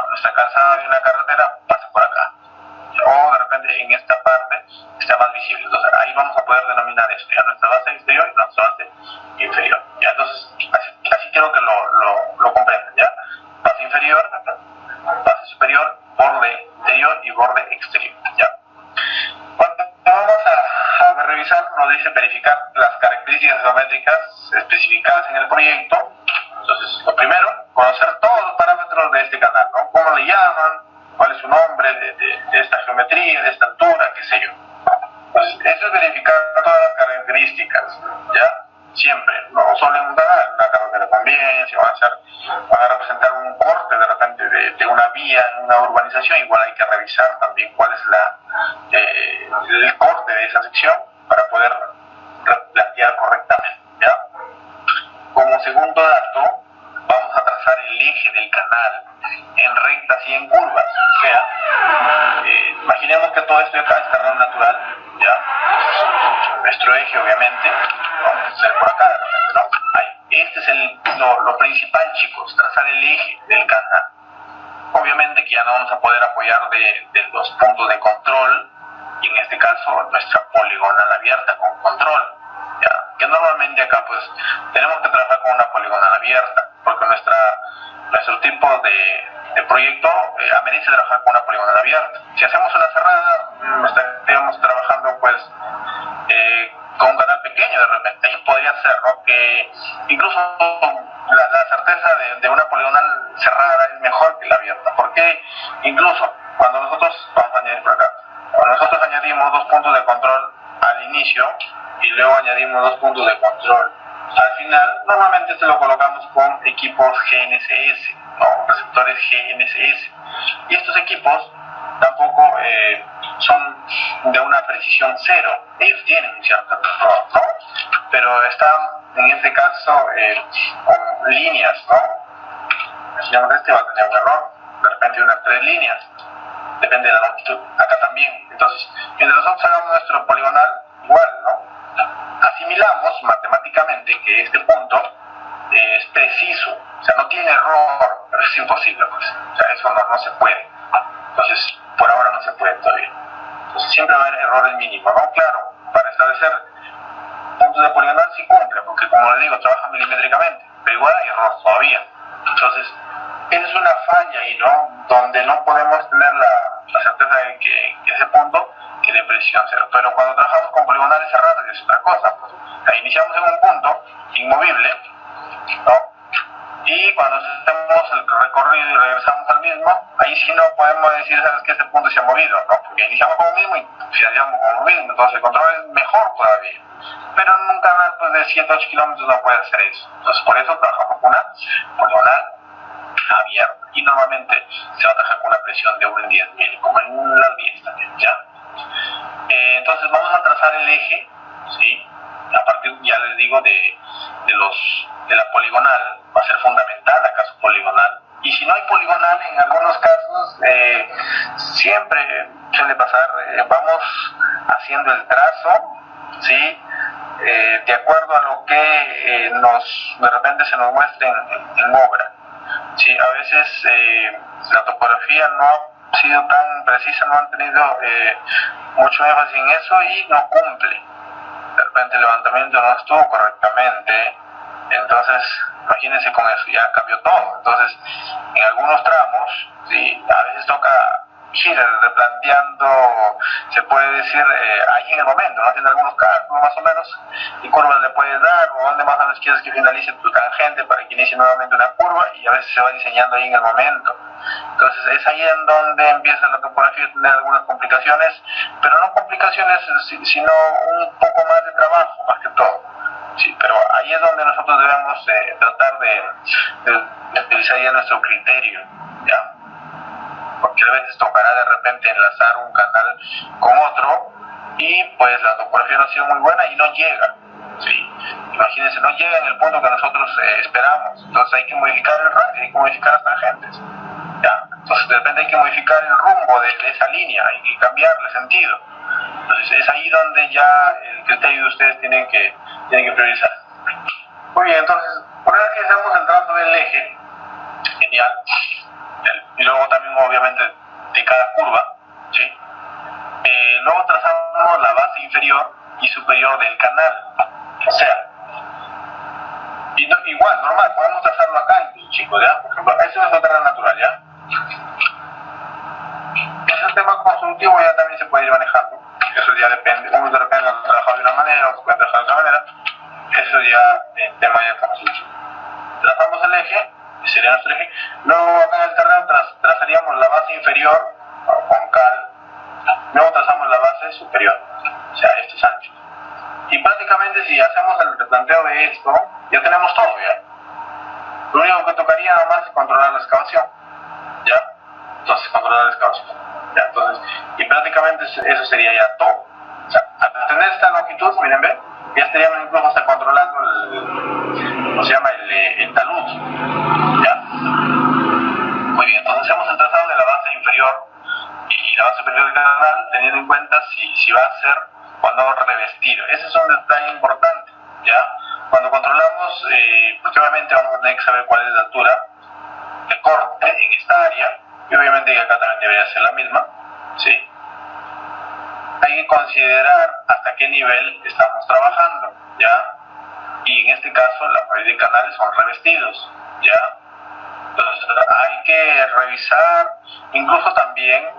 nuestra calzada de una carretera pasa por acá, o de repente en esta parte está más visible, entonces ahí vamos a poder denominar esto, ya nuestra base exterior y nuestra base inferior, ya. Entonces así quiero que lo comprendan, ya. Base inferior, base superior, borde interior y borde exterior, ya. Cuando vamos a revisar, nos dice verificar las características geométricas especificadas en el proyecto. Entonces, lo primero, conocer todos los parámetros de este canal, ¿no? ¿Cómo le llaman? ¿Cuál es su nombre de esta geometría, de esta altura, qué sé yo? Pues eso es verificar todas las características, ¿ya? Siempre, no solo en un canal, en una carretera también, si van a representar un corte de repente de una vía en una urbanización, igual hay que revisar también cuál es el corte de esa sección para poder plantear correctamente, ¿ya? Como segundo dato, vamos a trazar el eje del canal en rectas y en curvas. O sea, imaginemos que todo esto de acá es terreno natural, ¿ya? Nuestro eje, obviamente, vamos a hacer por acá, de repente, ¿no? Este es lo principal, chicos, trazar el eje del canal. Obviamente que ya no vamos a poder apoyar de los puntos de control, y en este caso nuestra poligonal abierta con control, ¿ya? Que normalmente acá pues tenemos que trabajar con una poligonal abierta, porque nuestro tipo de proyecto amerita trabajar con una poligonal abierta. Si hacemos una cerrada, estaríamos trabajando pues con un canal pequeño de repente, y podría ser, ¿no? Que incluso la certeza de una poligonal cerrada es mejor que la abierta, porque incluso cuando nosotros, vamos a añadir por acá, cuando nosotros añadimos 2 puntos de control al inicio y luego añadimos 2 puntos de control al final, normalmente se lo colocamos con equipos GNSS, ¿no? Receptores GNSS, y estos equipos tampoco son de una precisión cero. Ellos tienen un cierto error, ¿no? Pero están en este caso con líneas, ¿no? Imaginemos este va a tener un error, de repente unas 3 líneas, depende de la longitud, acá también. Entonces, mientras nosotros hagamos nuestro poligonal, igual, ¿no? Asimilamos matemáticamente que este punto es preciso, o sea, no tiene error, pero es imposible, pues. O sea, eso no se puede. Entonces, por ahora no se puede todavía. Entonces, siempre va a haber errores mínimos, ¿no? Claro, para establecer puntos de poligonal sí cumple, porque como les digo, trabaja milimétricamente, pero igual hay error todavía. Entonces, esa es una falla y no, donde no podemos tener la certeza de que ese punto tiene precisión cero. Pero cuando trabajamos con poligonales cerrados es otra cosa, pues. Iniciamos en un punto inmovible, ¿no? Y cuando hacemos el recorrido y regresamos al mismo, ahí sí no podemos decir, ¿sabes qué? Ese punto se ha movido, ¿no? Porque iniciamos como mismo y finalizamos como mismo, entonces el control es mejor todavía. Pero en un canal pues, de 7 8 kilómetros no puede hacer eso. Entonces por eso trabajamos con una poligonal abierta. Y normalmente se va a trabajar con una presión de 1 en 10.000, como en las 10 también, ¿ya? Entonces vamos a trazar el eje, ¿sí? A partir, ya les digo, de la poligonal, va a ser fundamental acaso poligonal. Y si no hay poligonal, en algunos casos, siempre suele pasar, vamos haciendo el trazo, ¿sí? De acuerdo a lo que de repente se nos muestre en obra. ¿Sí? A veces la topografía no ha sido tan precisa, no han tenido mucho énfasis en eso y no cumple. De repente el levantamiento no estuvo correctamente, entonces imagínense con eso, ya cambió todo. Entonces en algunos tramos, ¿sí? A veces toca ir replanteando, se puede decir, ahí en el momento, ¿no? Haciendo algunos cálculos más o menos, y curvas le puedes dar, o dónde más o menos quieres que finalice tu tangente para que inicie nuevamente una curva, y a veces se va diseñando ahí en el momento. Entonces es ahí en donde empieza la topografía a tener algunas complicaciones, pero no complicaciones, sino un poco más de trabajo, más que todo. Sí, pero ahí es donde nosotros debemos tratar de utilizar ya nuestro criterio, ¿ya? Porque a veces tocará de repente enlazar un canal con otro y pues la topografía no ha sido muy buena y no llega, ¿sí? Imagínense, no llega en el punto que nosotros esperamos, entonces hay que modificar el radio, hay que modificar las tangentes, ¿ya? Entonces de repente hay que modificar el rumbo de esa línea y cambiarle sentido. Entonces es ahí donde ya el criterio de ustedes tienen que priorizar. Muy bien, entonces una vez que hacemos el trazo del eje, genial, y luego también obviamente de cada curva, ¿sí? Luego trazamos la base inferior y superior del canal, o sea, igual, normal, podemos trazarlo acá, chicos, ¿ya? Por ejemplo, eso es otra natural, ¿ya? Ese tema constructivo ya también se puede ir manejando, eso ya depende, uno de repente lo trabaja de una manera, otro puede trabajar de otra manera, eso ya, el tema ya constructivo. Trazamos el eje, sería nuestro eje, luego acá en el terreno trazaríamos la base inferior con cal, luego trazamos la base superior, o sea, esto es ancho. Y prácticamente si hacemos el replanteo de esto, ya tenemos todo ya. Lo único que tocaría nada más es controlar la excavación, ¿ya? Entonces, controlar la excavación, ¿ya? Entonces, y prácticamente eso sería ya todo. O sea, al tener esta longitud, miren, ¿ven? Ya estaríamos incluso hasta controlando ¿cómo se llama? El talud, ¿ya? Muy bien, entonces hacemos el trazado de la base inferior y la base superior del canal, teniendo en cuenta si va a ser o no revestido. Ese es un detalle importante, ¿ya? Cuando controlamos, porque obviamente vamos a tener que saber cuál es la altura de corte en esta área, y obviamente acá también debería ser la misma, ¿sí? Hay que considerar hasta qué nivel estamos trabajando, ¿ya? Y en este caso la mayoría de canales son revestidos, ¿ya? Entonces hay que revisar, incluso también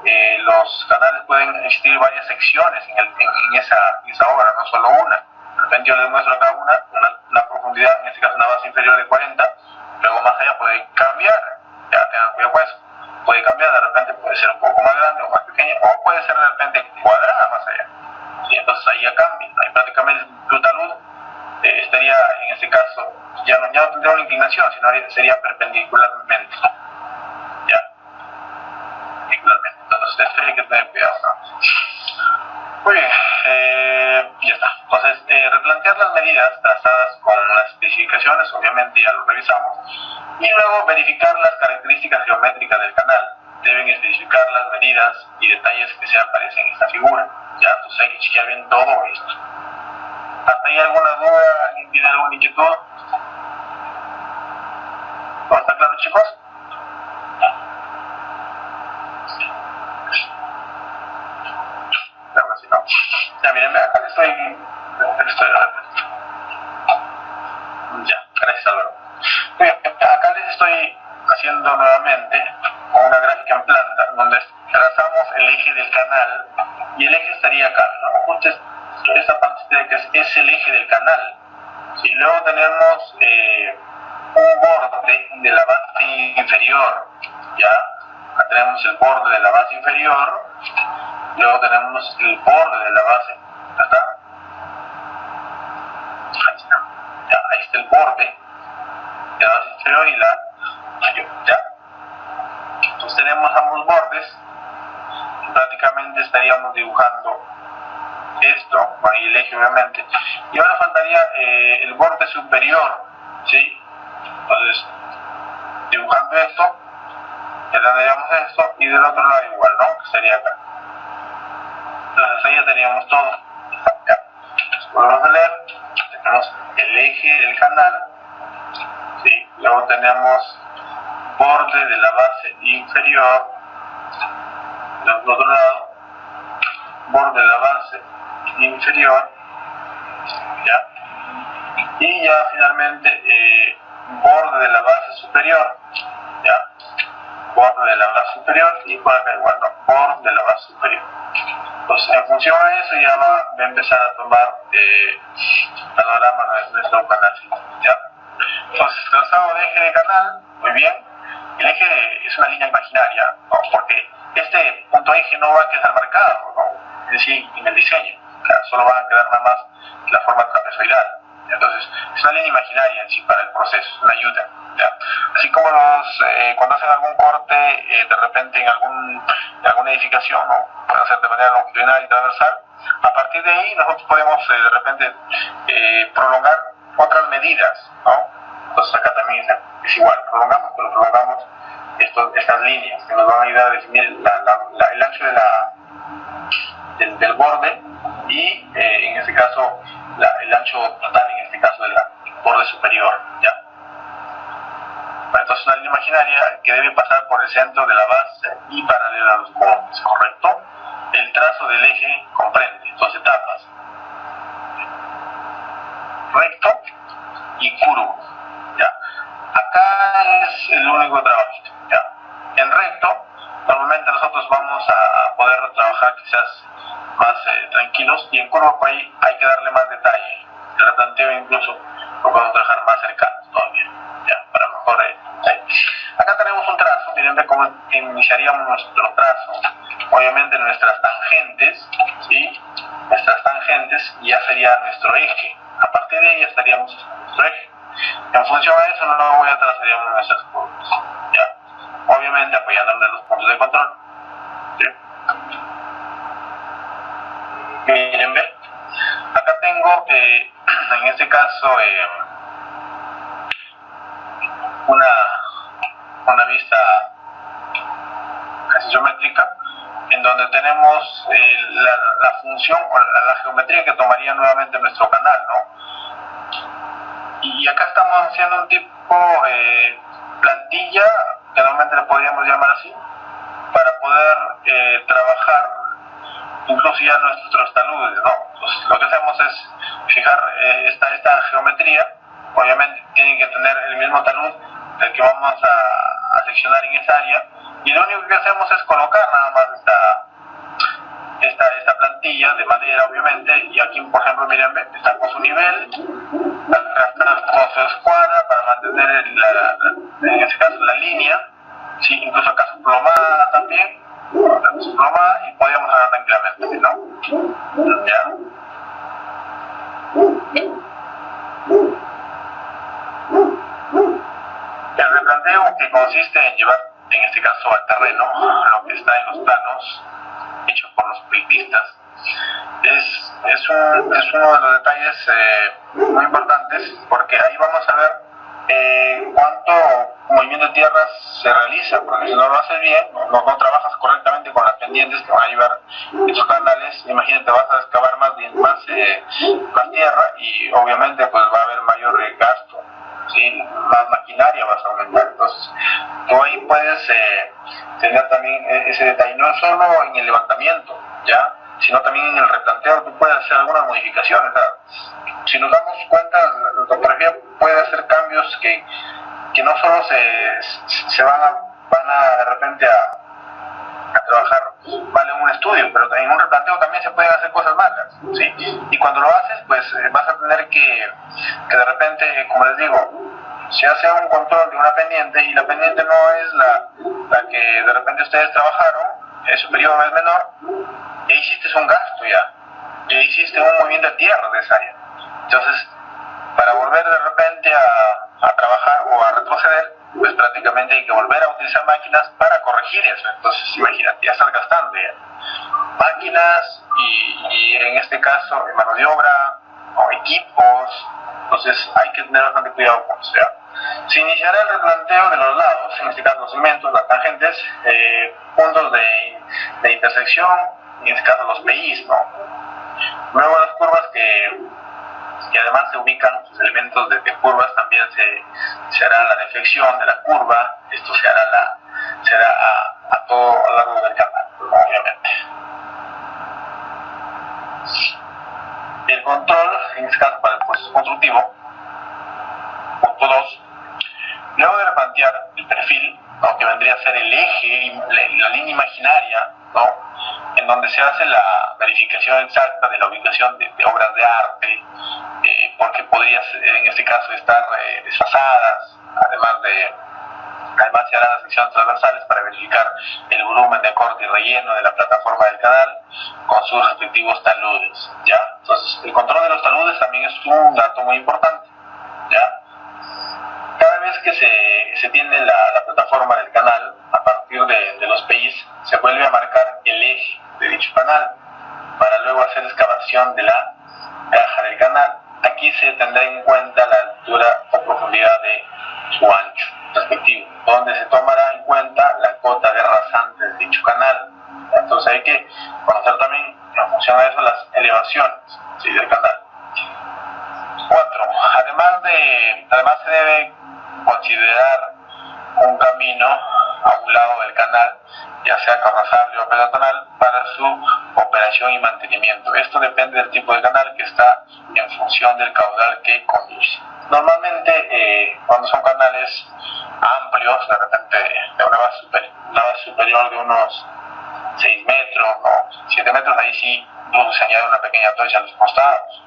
los canales pueden existir varias secciones en esa obra, no solo una. De repente yo les muestro acá una profundidad, en este caso una base inferior de 40, luego más allá puede cambiar, ya tengan cuidado con eso, puede cambiar, de repente puede ser un poco más grande o más pequeña, o puede ser de repente cuadrada más allá, ¿sí? Entonces ahí ya cambia, ahí prácticamente tu talud estaría en este caso ya no tendría una inclinación, sino sería perpendicularmente, ya, perpendicularmente. Entonces esto hay que tener cuidado, ¿no? Muy bien, ya está. Entonces replantear las medidas trazadas con las especificaciones, obviamente ya lo revisamos, y luego verificar las características geométricas del canal. Deben especificar las medidas y detalles que se aparecen en esta figura, ya, entonces hay que chequear bien todo esto. ¿Hasta ahí alguna duda? ¿Alguien tiene alguna inquietud? ¿Todo está claro, chicos? Claro que sí, ¿no? Ya miren, acá estoy donde trazamos el eje del canal y el eje estaría acá, ¿no? Justo esta parte que es el eje del canal. Y luego tenemos un borde de la base inferior, ¿ya? Acá tenemos el borde de la base inferior, luego tenemos el borde de la base, ¿está? Ahí está, ya, ahí está el borde de la base inferior y la mayor, ¿ya? Entonces tenemos ambos bordes, y prácticamente estaríamos dibujando esto, ahí el eje obviamente, y ahora faltaría el borde superior, ¿sí? Entonces, dibujando esto, ya tendríamos esto, y del otro lado igual, ¿no? Que sería acá. Entonces ahí ya teníamos todo. Ya. Volvemos a leer, tenemos el eje del canal, ¿sí? Luego tenemos borde de la base inferior, del otro lado, borde de la base inferior, ¿ya? Y ya finalmente borde de la base superior, ¿ya? Borde de la base superior y por acá igual, ¿no? Borde de la base superior. Entonces, en función a eso ya va a empezar a tomar panorama de nuestro canal, ¿ya? Entonces, trazado de eje de canal, muy bien. El eje es una línea imaginaria, ¿no? Porque este punto eje no va a quedar marcado, ¿no? Es decir, en el diseño, claro, solo van a quedar nada más la forma trapezoidal. Entonces, es una línea imaginaria en sí para el proceso, una ayuda, ¿ya? Así como cuando hacen algún corte, de repente en alguna edificación, ¿no? Puede hacer de manera longitudinal y transversal. A partir de ahí nosotros podemos de repente prolongar otras medidas, ¿no? Entonces acá también es igual, prolongamos estas líneas que nos van a ayudar a definir el ancho del borde y en este caso el ancho total, en este caso del borde superior, ¿ya? Bueno, entonces una línea imaginaria que debe pasar por el centro de la base y paralela a los bordes, ¿correcto? El trazo del eje comprende dos etapas: recto y curvo, ¿ya? Acá es el único trabajo, ¿ya? En recto, normalmente nosotros vamos a poder trabajar quizás más tranquilos, y en curva pues, ahí hay que darle más detalle. El replanteo incluso lo podemos trabajar más cercano todavía, ¿ya? Para mejor acá tenemos un trazo, miren de cómo iniciaríamos nuestro trazo. Obviamente nuestras tangentes, ¿sí? Nuestras tangentes ya sería nuestro eje. A partir de ahí estaríamos en nuestro eje. En función a eso, luego ya trazaríamos nuestras curvas, ¿ya? Obviamente apoyándonos en los puntos de control, ¿sí? Miren, ve, acá tengo en este caso una vista casi geométrica, en donde tenemos la función o la geometría que tomaría nuevamente nuestro canal, ¿no? Y acá estamos haciendo un tipo plantilla, que normalmente le podríamos llamar así, para poder trabajar incluso ya nuestros taludes, ¿no? Pues lo que hacemos es fijar esta geometría. Obviamente tiene que tener el mismo talud del que vamos a seccionar en esa área, y lo único que hacemos es colocar nada más esta plantilla de madera, obviamente, y aquí por ejemplo miren, está con su nivel, acá está con su escuadra para mantener en este caso la línea, ¿sí? Incluso acá su plomada también, su plomada, y podríamos hablar tranquilamente, ¿no? ¿Ya? El replanteo, que consiste en llevar en este caso al terreno lo que está en los planos hechos por los pleitistas, es uno de los detalles muy importantes, porque ahí vamos a ver cuánto movimiento de tierras se realiza, porque si no lo haces bien, no trabajas correctamente con las pendientes que van a llevar estos canales, imagínate, vas a excavar más tierra, y obviamente pues va a haber mayor gasto, ¿sí? Más maquinaria vas a aumentar. Entonces tú ahí puedes tener también ese detalle, no solo en el levantamiento, ¿ya? Sino también en el replanteo. Tú puedes hacer algunas modificaciones, ¿verdad? Si nos damos cuenta, la topografía puede hacer cambios que no solo se van a de repente vale un estudio, pero en un replanteo también se pueden hacer cosas malas, ¿sí? Y cuando lo haces, pues vas a tener que de repente, como les digo, se hace un control de una pendiente y la pendiente no es la que de repente ustedes trabajaron, es superior o es menor, y hiciste un gasto ya hiciste un movimiento de tierra de esa área. Entonces, para volver de repente a trabajar o a retroceder, pues prácticamente hay que volver a utilizar máquinas para corregir eso. Entonces, imagínate, ya estás gastando ya máquinas y en este caso mano de obra o equipos. Entonces, hay que tener bastante cuidado con eso. Se iniciará el replanteo de los lados, en este caso los segmentos, las tangentes, puntos de intersección, en este caso los PIs, ¿no? Luego las curvas que además se ubican sus elementos de curvas, también se hará la deflexión de la curva. Esto se hará a todo a lo largo del canal, obviamente. El control, en este caso para el proceso constructivo, punto 2, luego de replantear el perfil, ¿no?, que vendría a ser el eje, la línea imaginaria, ¿no?, en donde se hace la verificación exacta de la ubicación de obras de arte, porque podría en este caso estar desfasadas, además se harán las secciones transversales para verificar el volumen de corte y relleno de la plataforma del canal con sus respectivos taludes, ¿ya? Entonces, el control de los taludes también es un dato muy importante, ¿ya? Cada vez que se tiene la plataforma del canal, a partir de los PIs, se vuelve a marcar el eje de dicho canal para luego hacer excavación de la caja del canal. Aquí se tendrá en cuenta la altura o profundidad de su ancho respectivo, donde se tomará en cuenta la cota de rasante de dicho canal. Entonces hay que conocer también, en función de eso, las elevaciones, ¿sí?, del canal. 4. Además se debe considerar un camino a un lado del canal, ya sea carrozable o peatonal, para su operación y mantenimiento. Esto depende del tipo de canal que está en función del caudal que conduce. Normalmente, cuando son canales amplios, de repente de una base superior de unos 6 metros o 7 metros, ahí sí se añade una pequeña toalla a los costados.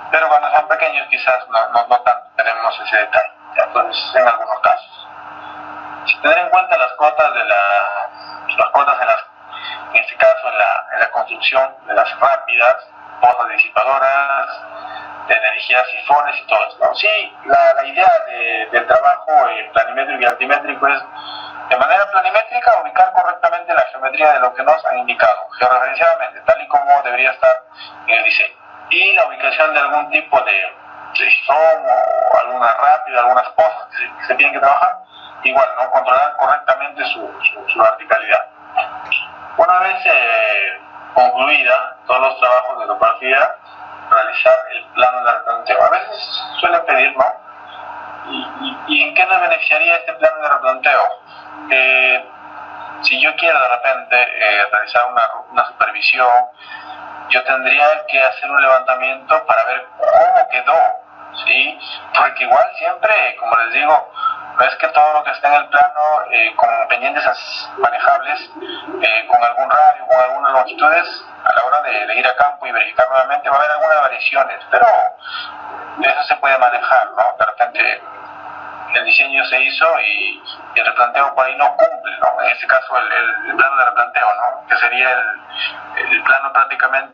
Pero cuando son pequeños quizás no tanto tenemos ese detalle, entonces en algunos casos. Si tener en cuenta las cotas en este caso en la construcción de las rápidas, pozas disipadoras, de energía, sifones y todo esto, ¿no? Sí, la idea del trabajo planimétrico y altimétrico es, de manera planimétrica, ubicar correctamente la geometría de lo que nos han indicado, georreferenciadamente, tal y como debería estar en el diseño. Y la ubicación de algún tipo de sifón o alguna rápida, algunas pozas que se tienen que trabajar, igual, ¿no?, controlar correctamente su verticalidad. Una vez concluida todos los trabajos de topografía, realizar el plano de replanteo. A veces suelen pedir, ¿no?, ¿y en qué nos beneficiaría este plano de replanteo? Si yo quiero de repente realizar una supervisión, yo tendría que hacer un levantamiento para ver cómo quedó, ¿sí? Porque igual siempre, como les digo, no es que todo lo que esté en el plano con pendientes manejables, con algún radio, con algunas longitudes, a la hora de ir a campo y verificar nuevamente va a haber algunas variaciones, pero eso se puede manejar, ¿no? De repente el diseño se hizo y el replanteo por ahí no cumple, ¿no? En este caso el plano de replanteo, ¿no?, que sería el plano prácticamente